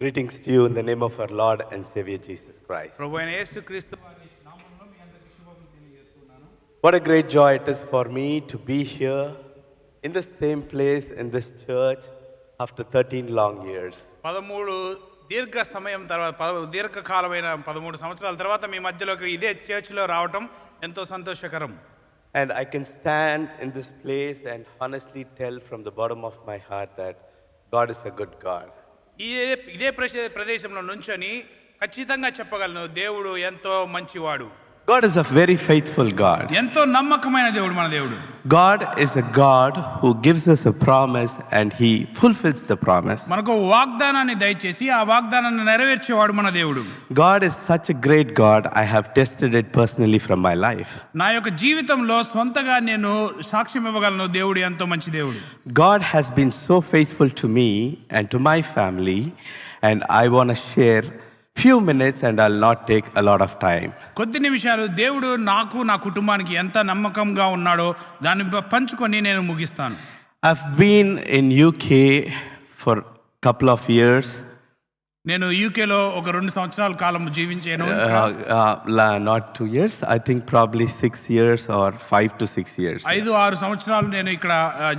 Greetings to you in the name of our Lord and Savior Jesus Christ. What a great joy it is for me to be here in the same place in this church after 13 long years. 13 దీర్ఘ సమయం తర్వాత దీర్ఘకాలమైన 13 సంవత్సరాల తర్వాత మీ మధ్యలోకి ఇదే చర్చిలో రావటం ఎంతో సంతోషకరం. And I can stand in this place and honestly tell from the bottom of my heart that God is a good God. ఇదే ప్రదేశంలో నుంచొని ఖచ్చితంగా చెప్పగలను దేవుడు ఎంతో మంచివాడు. God is a very faithful God. ఎంతో నమ్మకమైన దేవుడు మన దేవుడు. God is a God who gives us a promise and he fulfills the promise. మనకు వాగ్దానాన్ని దయచేసి ఆ వాగ్దానాన్ని నెరవేర్చేవాడు మన దేవుడు. God is such a great God. I have tested it personally from my life. నా యొక్క జీవితంలో సొంతగా నేను సాక్ష్యం ఇవ్వగలను దేవుడు ఎంతో మంచి దేవుడు. God has been so faithful to me and to my family, and I want to share few minutes and I'll not take a lot of time. కొద్ది నిమిషాలు దేవుడు నాకు నా కుటుంబానికి ఎంత నమ్మకంగా ఉన్నాడో దాన్ని పంచుకొని నేను ముగిస్తాను. I've been in UK for couple of years. నేను యూకేలో ఒక 2 సంవత్సరాల కాలం జీవించాను. Not 2 years, I think probably 6 years or 5 to 6 years. 5-6 సంవత్సరాలు నేను ఇక్కడ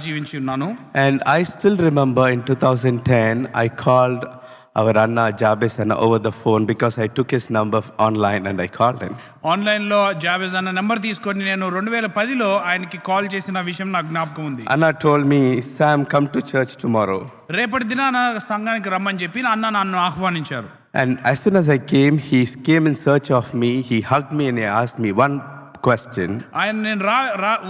జీవించి ఉన్నాను. And I still remember in 2010 I called our Anna Jabez Anna over the phone because I took his number online and I called him. ఆన్లైన్లో జాబెజ్ అన్న number తీసుకొని నేను 2010లో ఆయనకి కాల్ చేసిన విషయం నాకు జ్ఞాపకం ఉంది. Anna told me, Sam, come to church tomorrow. రేపటి దినాన సంఘానికి రమ్మని చెప్పి అన్న నన్ను ఆహ్వానించారు. And as soon as I came, he came in search of me. He hugged me and he asked me one question. ఆయన నేను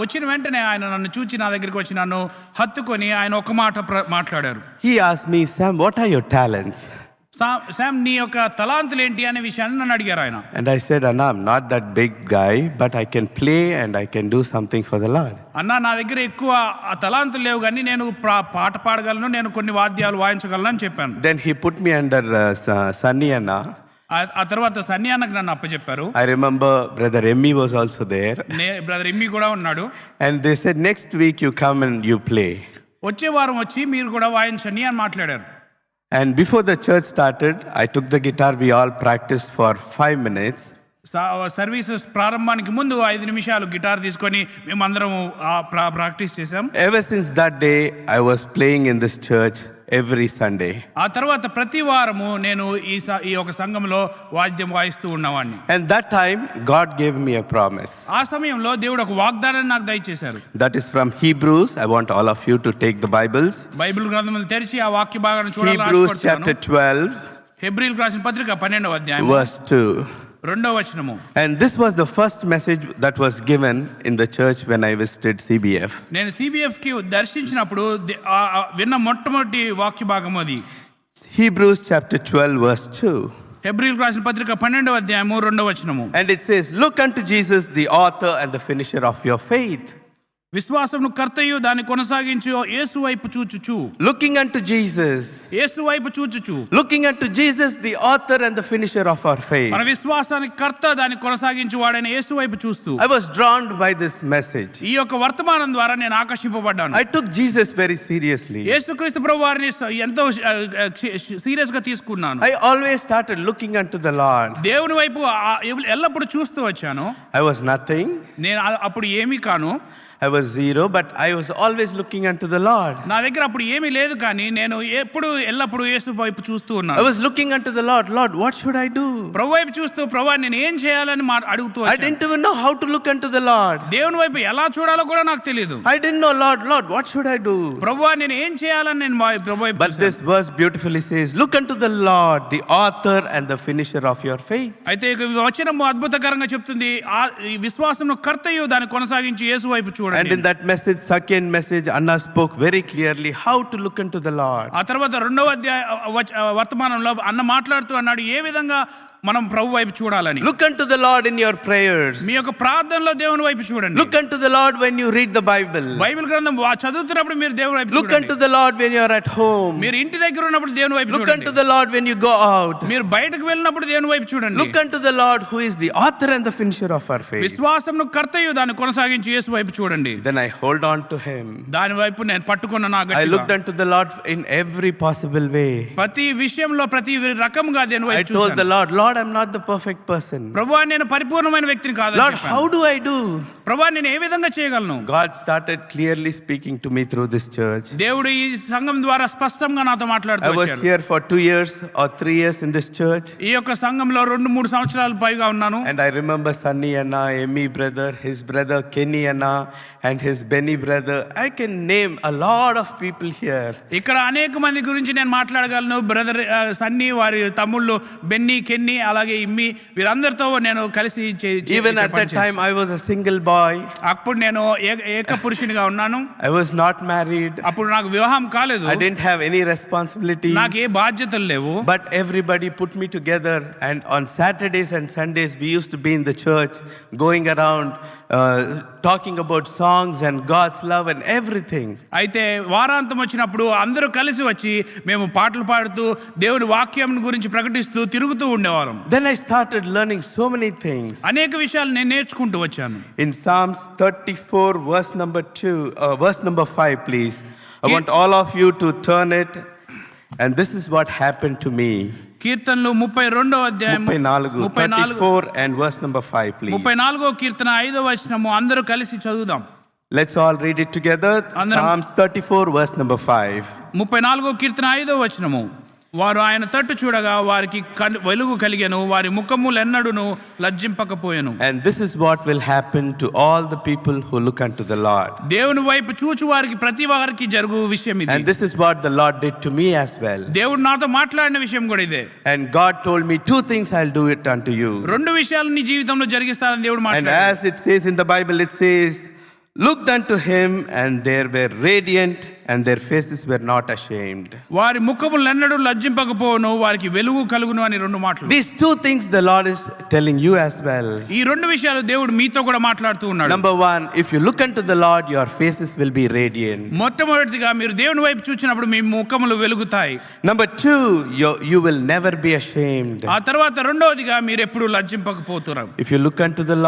వచ్చిన వెంటనే ఆయన నన్ను చూచి నా దగ్గరికి వచ్చి నన్ను హత్తుకొని ఆయన ఒక మాట మాట్లాడారు. He asked me, Sam, what are your talents? Sam నీ యొక్క తలాంతులు ఏంటి అనే విషయాన్ని నన్ను అడిగారు ఆయన. And I said, Anna, I'm not that big guy, but I can play and I can do something for the Lord. అన్న నా దగ్గర ఎక్కువ తలాంతులు లేవు కానీ నేను పాట పాడగలను, నేను కొన్ని వాద్యాలు వాయించగలను అని చెప్పాను. Then he put me under Sunny Anna. ఆ తర్వాత సన్నీ అన్నకు నన్ను అప్పచెప్పారు. I remember brother Emmy was also there. Brother Emmy కూడా ఉన్నాడు. And they said, next week you come and you play. వచ్చే వారం వచ్చి మీరు కూడా వాయించండి అని మాట్లాడారు. And before the church started, I took the guitar. We all practiced for 5 minutes. Services ప్రారంభానికి ముందు 5 నిమిషాలు గిటార్ తీసుకొని మేమందరం ప్రాక్టీస్ చేసాం. Ever since that day, I was playing in this church every Sunday. ఆ తర్వాత ప్రతి వారము నేను ఈ ఒక సంఘంలో వాద్యం వాయిస్తూ ఉన్నవాడిని. And that time, God gave me a promise. ఆ సమయంలో దేవుడు ఒక వాగ్దానాన్ని నాకు దయచేశారు. That is from Hebrews. I want all of you to take the Bibles. Bible గ్రంథములు తెరిచి ఆ వాక్య భాగాన్ని చూడాలని Hebrews ఆశపడుతున్నాను. chapter 12, హెబ్రీయులకు రాసిన పత్రిక 12వ అధ్యాయం verse 2. 2వ వచనము. And this was the first message that was given in the church when I visited CBF. నేను సిబిఎఫ్ కి దర్శించినప్పుడు విన్న మొట్టమొదటి వాక్య భాగం అది. Hebrews chapter 12, verse 2. హెబ్రీయులకు రాసిన పత్రిక 12వ అధ్యాయము 2వ వచనము. And it says, look unto Jesus, the author and the finisher of your faith. విశ్వాసమును కర్తయు దాన్ని కొనసాగించు యేసు వైపు చూచుచు. Looking unto Jesus. యేసు వైపు చూచుచు. Looking unto Jesus, the author and the finisher of our faith. మన విశ్వాసానికి కర్త దాన్ని కొనసాగించు వాడైన యేసు వైపు చూస్తూ I was drawn by this message. ఈ యొక్క వర్తమానం ద్వారా నేను ఆకర్షింపబడ్డాను. I took Jesus very seriously. యేసుక్రీస్తు ప్రభువారిని ఎంతో సీరియస్ గా తీసుకున్నాను. I always started looking unto the Lord. దేవుని వైపు ఎల్లప్పుడూ చూస్తూ వచ్చాను. I was nothing. నేను అప్పుడు ఏమీ కాను. I was zero, but I was always looking unto the Lord. నా దగ్గర అప్పుడు ఏమీ లేదు కానీ నేను ఎల్లప్పుడూ యేసు వైపు చూస్తూ ఉన్నాను. I was looking unto the Lord. Lord, what should I do? ప్రభు వైపు చూస్తూ ప్రభువా నేను ఏం చేయాలని అడుగుతూ I didn't even know how to look unto the Lord. దేవుని వైపు ఎలా చూడాలో కూడా నాకు తెలియదు. I didn't know, Lord, what should I do? ప్రభువా నేను ఏం చేయాలని నేను ప్రభు వైపు But this verse beautifully says, look unto the Lord, the author and the finisher of your faith. అయితే ఈ వచనము అద్భుతకరంగా చెప్తుంది ఈ విశ్వాసమును కర్తయు దాన్ని కొనసాగించి యేసు వైపు చూడండి. And in that message, second message, Anna spoke very clearly how to look unto the Lord. ఆ తర్వాత 2వ అధ్యాయ వర్తమానంలో అన్న మాట్లాడుతూ అన్నాడు ఏ విధంగా మనం ప్రభు వైపు చూడాలని. Look unto the Lord in your prayers. మీ యొక్క ప్రార్థనలో దేవుని వైపు చూడండి. Look unto the Lord when you read the Bible. Bible గ్రంథం చదువుతున్నప్పుడు మీరు దేవుని వైపు Look unto the Lord when you are at home. మీరు ఇంటి దగ్గర ఉన్నప్పుడు దేవుని వైపు Look చూడండి. unto the Lord when you go out. మీరు బయటకు వెళ్ళినప్పుడు దేవుని వైపు చూడండి. Look unto the Lord who is the author and the finisher of our faith. విశ్వాసమును కర్తయు దాన్ని కొనసాగించి యేసు వైపు చూడండి. Then I hold on to him. దాని వైపు నేను పట్టుకున్న నా I looked unto the Lord in every possible way. ప్రతి విషయంలో ప్రతి రకంగా దేవుని I వైపు told the చూశాను. Lord, I'm not the perfect person. ప్రభువా నేను పరిపూర్ణమైన వ్యక్తిని కాదు. Lord, how do I do? ప్రభువా నేను ఏ విధంగా చేయగలను? God started clearly speaking to me through this church. దేవుడు ఈ సంఘం ద్వారా స్పష్టంగా నాతో మాట్లాడుతూ I was వచ్చాడు. here for 2 years or 3 years in this church. ఈ యొక్క సంఘంలో 2-3 సంవత్సరాలు పైగా ఉన్నాను. And I remember Sunny Anna, Emmy brother, his brother Kenny Anna, and his Benny brother. I can name a lot of people here. ఇక్కడ అనేక మంది గురించి నేను మాట్లాడగలను. బ్రదర్ సన్నీ, వారి తమ్ముళ్ళు బెన్నీ, కెన్నీ, అలాగే ఇమ్మి, వీరందరితో నేను కలిసి Even at that time I was a single boy. అప్పుడు నేను ఏక పురుషునిగా ఉన్నాను. I was not married. అప్పుడు నాకు వివాహం కాలేదు. I didn't have any responsibilities. నాకు ఏ బాధ్యతలు లేవు. But everybody put me together, and on Saturdays and Sundays we used to be in the church going around talking about songs and God's love and everything. అయితే వారాంతం వచ్చినప్పుడు అందరూ కలిసి వచ్చి మేము పాటలు పాడుతూ దేవుని వాక్యం గురించి ప్రకటిస్తూ తిరుగుతూ ఉండేవాళ్ళం. Then I started learning so many things. అనేక విషయాలు నేను నేర్చుకుంటూ వచ్చాను. In Psalms 34 verse number 5, please. I want all of you to turn it, and this is what happened to me. కీర్తనలు 32వ అధ్యాయం 34 and verse number 5, please. 34వ కీర్తన 5వ వచనము అందరూ కలిసి చదువుదాం. Let's all read it together. Psalms 34 verse number 5. 34వ కీర్తన 5వ వచనము. వారు ఆయన తట్టు చూడగా వారికి వెలుగు కలిగెను, వారి ముఖములెన్నడును లజ్జింపకపోయెను. And this is what will happen to all the people who look unto the Lord. దేవుని వైపు చూచు వారికి ప్రతి వారికి జరుగు విషయం ఇది. And this is what the Lord did to me as well. దేవుడు నాతో మాట్లాడిన విషయం కూడా ఇదే. And God told me 2 things, I'll do it unto you. 2 విషయాలు నీ జీవితంలో జరిగిస్తానని దేవుడు And మాట్లాడాడు. as it says in the Bible, it says, looked unto him and they were radiant and their faces were not ashamed. వారి ముఖములెన్నడూ లజ్జింపకపోవును, వారికి వెలుగు కలుగును అని 2 మాటలు. These 2 things the Lord is telling you as well. ఈ 2 విషయాలు దేవుడు మీతో కూడా మాట్లాడుతూ ఉన్నాడు. Number 1, if you look unto the Lord, your faces will be radiant. మొట్టమొదటిగా మీరు దేవుని వైపు చూచినప్పుడు మీ ముఖములు వెలుగుతాయి. Number 2, you will never be ashamed. ఆ తర్వాత రెండవదిగా మీరు ఎప్పుడు లజ్జింపకపోతారు. If you look unto the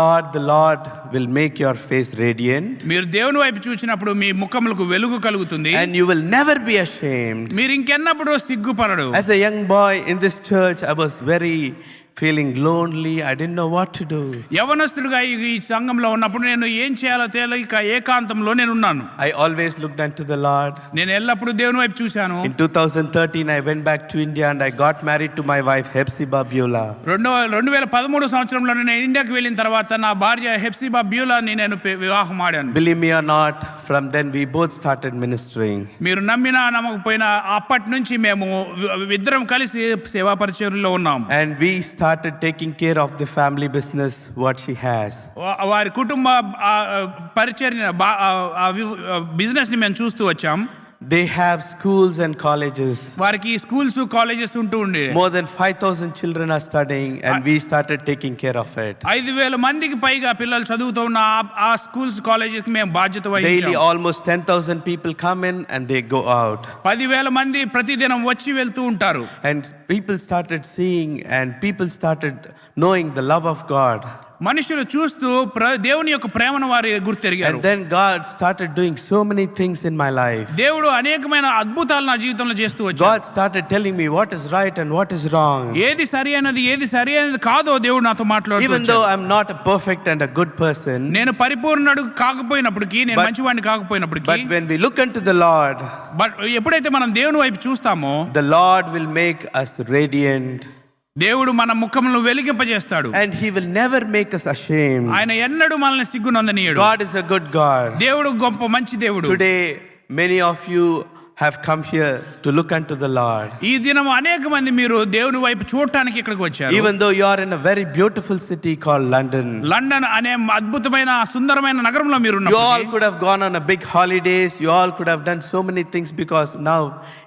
Lord will make your face radiant. మీరు దేవుని వైపు చూచినప్పుడు మీ ముఖములకు వెలుగు కలుగుతుంది. And you will never be ashamed. మీరు ఇంకెన్నప్పుడు సిగ్గుపడరు. As a young boy in this church, I was very feeling lonely. I didn't know what to do. యవనస్తుడిగా ఈ సంఘంలో ఉన్నప్పుడు నేను ఏం చేయాలో తెలియక ఏకాంతంలో నేను ఉన్నాను. I always looked unto the Lord. నేను ఎల్లప్పుడూ దేవుని వైపు చూశాను. In 2013 I went back to India and I got married to my wife Hepzibah Beulah. 2013 సంవత్సరంలో నేను ఇండియాకి వెళ్ళిన తర్వాత నా భార్య హెప్సిబా బ్యూలాని నేను వివాహం ఆడాను. Believe me or not, from then we both started ministering. మీరు నమ్మినా నమ్మకపోయినా అప్పటి నుంచి మేము ఇద్దరం కలిసి సేవా పరిచర్యలో ఉన్నాం. And we started taking care of the family business what she has. వారి కుటుంబ పరిచర్య బిజినెస్ ని మేము చూస్తూ వచ్చాం. They have schools and colleges. వారికి స్కూల్స్ కాలేజెస్ ఉంటూ ఉండే. More than 5,000 children are studying and we started taking care of it. 5,000 మందికి పైగా పిల్లలు చదువుతూ ఉన్న ఆ స్కూల్స్ కాలేజెస్ కి మేము బాధ్యత వహించాం. Daily almost 10,000 people come in and they go out. 10,000 మంది ప్రతిదినం వచ్చి వెళ్తూ ఉంటారు. And people started seeing and people started knowing the love of God. మనుషులు చూస్తూ దేవుని యొక్క ప్రేమను వారు గుర్తెరిగారు. And then God started doing so many things in my life. దేవుడు అనేకమైన అద్భుతాలు నా జీవితంలో చేస్తూ వచ్చాడు. God started telling me what is right and what is wrong. ఏది సరైనది ఏది సరైనది కాదో దేవుడు నాతో మాట్లాడుతూ Even though I'm not a perfect and a good person. నేను పరిపూర్ణుడు కాకపోయినప్పటికీ, నేను మంచివాడిని కాకపోయినప్పటికీ, But when we look unto the Lord, ఎప్పుడైతే మనం దేవుని వైపు చూస్తామో the Lord will make us radiant. దేవుడు మన ముఖములను వెలిగింపజేస్తాడు. And he will never make us ashamed. ఆయన ఎన్నడూ మనల్ని సిగ్గునందనీయడు. God is a good God. దేవుడు గొప్ప మంచి దేవుడు. Today many of you have come here to look unto the Lord. ఈ దినం అనేక మంది మీరు దేవుని వైపు చూడటానికి ఇక్కడికి వచ్చారు. Even though you are in a very beautiful city called London. London అనే అద్భుతమైన సుందరమైన నగరంలో మీరు You all could have gone on a big holidays. You all could have done so many things because now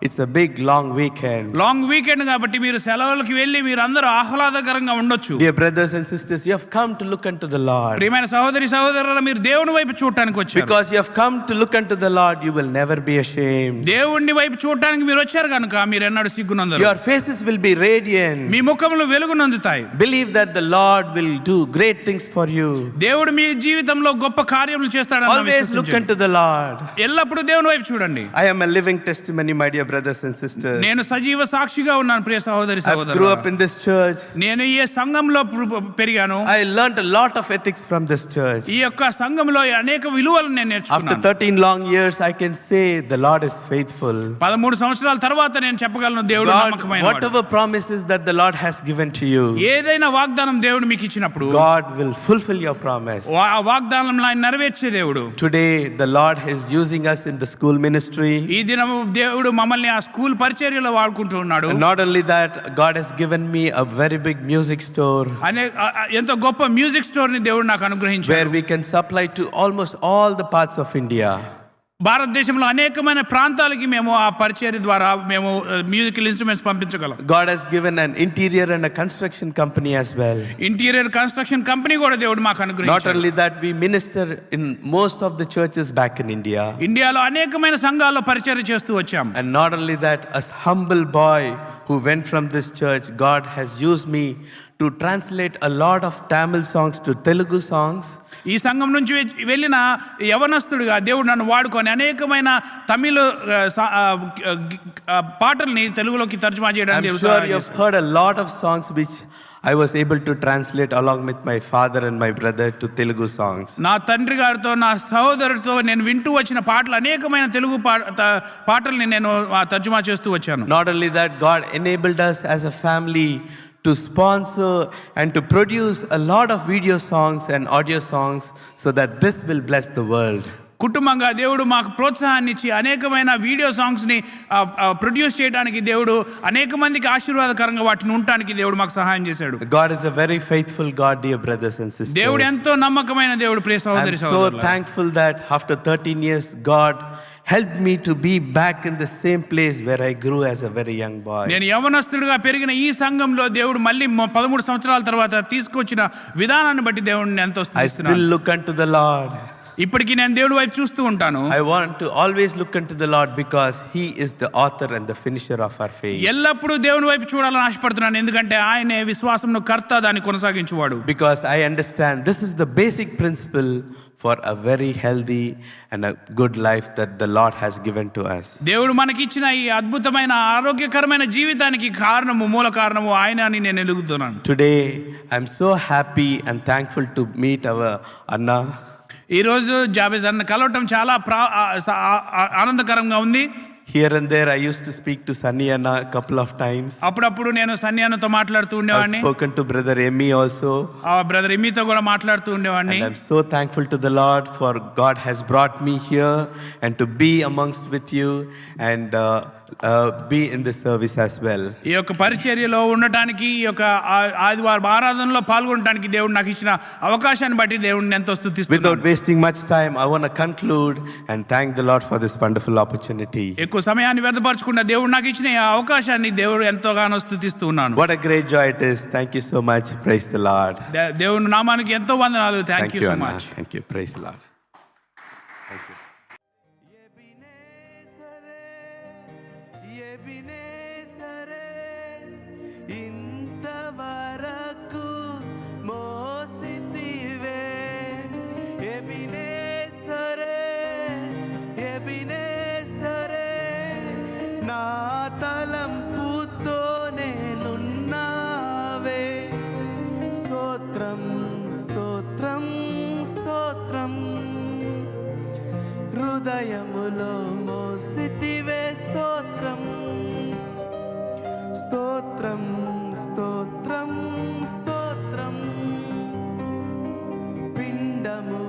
it's a big long weekend. Long weekend కాబట్టి మీరు సెలవులకు వెళ్ళి మీరు అందరూ ఆహ్లాదకరంగా ఉండొచ్చు. Dear brothers and sisters, you have come to look unto the Lord. ప్రియమైన సహోదరి సహోదరులు మీరు దేవుని వైపు చూడటానికి వచ్చారు. Because you have come to look unto the Lord, you will never be ashamed. దేవుని వైపు చూడటానికి మీరు వచ్చారు కనుక మీరు ఎన్నడూ సిగ్గునందరు. Your faces will be radiant. Me ముఖములు వెలుగునందుతాయి. Believe that the Lord will do great things for you. దేవుడు మీ జీవితంలో గొప్ప కార్యములు చేస్తాడని Always look unto the Lord. ఎల్లప్పుడూ దేవుని వైపు చూడండి. I am a living testimony, my dear brothers and sisters. నేను సజీవ సాక్షిగా ఉన్నాను ప్రియ సహోదరి I సహోదరులు. grew up in this church. నేను ఈ సంఘంలో పెరిగాను. I learned a lot of ethics from this church. ఈ యొక్క సంఘంలో అనేక విలువలను నేను After నేర్చుకున్నాను. 13 long years, I can say the Lord is faithful. 13 సంవత్సరాల తర్వాత నేను చెప్పగలను దేవుడు God, నమ్మకమైనవాడు. whatever promises that the Lord has given to you, ఏదైనా వాగ్దానం దేవుడు మీకు ఇచ్చినప్పుడు God will fulfill your promise. ఆ వాగ్దానం ఆయన నెరవేర్చే దేవుడు. Today, the Lord is using us in the school ministry. ఈ దినం దేవుడు మమ్మల్ని ఆ స్కూల్ పరిచర్యలో వాడుకుంటూ ఉన్నాడు. And not only that, God has given me a very big music store ఎంతో గొప్ప మ్యూజిక్ స్టోర్ ని దేవుడు నాకు అనుగ్రహించాడు. where we can supply to almost all the parts of India. భారతదేశంలో అనేకమైన ప్రాంతాలకి మేము ఆ పరిచర్య ద్వారా మేము మ్యూజికల్ ఇన్స్ట్రుమెంట్స్ పంపించగలం. God has given an interior and a construction company as well. Interior construction company కూడా దేవుడు మాకు Not అనుగ్రహించాడు. only that, we minister in most of the churches back in India. ఇండియాలో అనేకమైన సంఘాల్లో పరిచర్య చేస్తూ వచ్చాం. And not only that, as humble boy who went from this church, God has used me to translate a lot of Tamil songs to Telugu songs. ఈ సంఘం నుంచి వెళ్ళిన యవనస్తుడిగా దేవుడు నన్ను వాడుకొని అనేకమైన తమిళ పాటల్ని తెలుగులోకి తర్జుమా చేయడానికి I'm sure you have heard a lot of songs which I was able to translate along with my father and my brother to Telugu songs. నా తండ్రి గారితో నా సహోదరుడితో నేను వింటూ వచ్చిన పాటలు అనేకమైన తెలుగు పాటల్ని నేను తర్జుమా చేస్తూ వచ్చాను. Not only that, God enabled us as a family to sponsor and to produce a lot of video songs and audio songs so that this will bless the world. కుటుంబంగా దేవుడు మాకు ప్రోత్సాహాన్ని ఇచ్చి అనేకమైన వీడియో సాంగ్స్ని ప్రొడ్యూస్ చేయడానికి దేవుడు అనేక మందికి ఆశీర్వాదకరంగా వాటిని ఉండటానికి దేవుడు మాకు సహాయం చేశాడు. God is a very faithful God, dear brothers and sisters. దేవుడు ఎంతో నమ్మకమైన దేవుడు ప్రియ సహోదరి I'm so సహోదరులారా. thankful that after 13 years, God helped me to be back in the same place where I grew as a very young boy. నేను యవనస్తుడిగా పెరిగిన ఈ సంఘంలో దేవుడు మళ్ళీ 13 సంవత్సరాల తర్వాత తీసుకొచ్చిన విధానాన్ని బట్టి దేవుడిని ఎంతో I still స్తుతిస్తున్నాను. look unto the Lord. ఇప్పటికీ నేను దేవుడి వైపు చూస్తూ ఉంటాను. I want to always look unto the Lord because He is the author and the finisher of our faith. ఎల్లప్పుడూ దేవుని వైపు చూడాలని ఆశపడుతున్నాను, ఎందుకంటే ఆయనే విశ్వాసంను కర్త, దాన్ని కొనసాగించువాడు. Because I understand this is the basic principle for a very healthy and a good life that the Lord has given to us. దేవుడు మనకిచ్చిన ఈ అద్భుతమైన ఆరోగ్యకరమైన జీవితానికి కారణము, మూల కారణము ఆయన అని నేను ఎలుగుతున్నాను. Today I'm so happy and thankful to meet our Anna. ఈరోజు జాబేజ్ అన్న కలవటం చాలా ఆనందకరంగా ఉంది. Here and there I used to speak to Sunny Anna a couple of times. అప్పుడప్పుడు నేను సన్యానతో మాట్లాడుతూ I've ఉండేవాడిని. spoken to brother Emmy also. ఆ బ్రదర్ ఇమ్మితో కూడా మాట్లాడుతూ ఉండేవాడిని. And I'm so thankful to the Lord for God has brought me here and to be amongst with you and be in this service as well. ఈ యొక్క పరిచర్యలో ఉండటానికి, ఈ యొక్క ఆదివారం ఆరాధనలో పాల్గొనడానికి దేవుడు నాకు ఇచ్చిన అవకాశాన్ని బట్టి దేవుడిని ఎంతో స్తుతిస్తున్నాను. Without wasting much time, I want to conclude and thank the Lord for this wonderful opportunity. ఎక్కువ సమయాన్ని వ్యర్థపరచకుండా దేవుడు నాకు ఇచ్చిన ఈ అవకాశాన్ని దేవుడు ఎంతగానో స్తుతిస్తూ ఉన్నాను. What a great joy it is. Thank you so much. Praise the Lord. దేవుని నామానికి ఎంతో వందనాలు. Thank you so Anna. Much. Thank you. Praise the Lord. Thank you. ఇంతవరకు మోసితివే ఎబినేసరే ఎబినేసరే నా తలంపుతో నేనున్నావే స్తోత్రం స్తోత్రం స్తోత్రం హృదయములో మోసితివే స్తోత్రం స్తోత్రం స్తోత్రం స్తోత్రం పిండము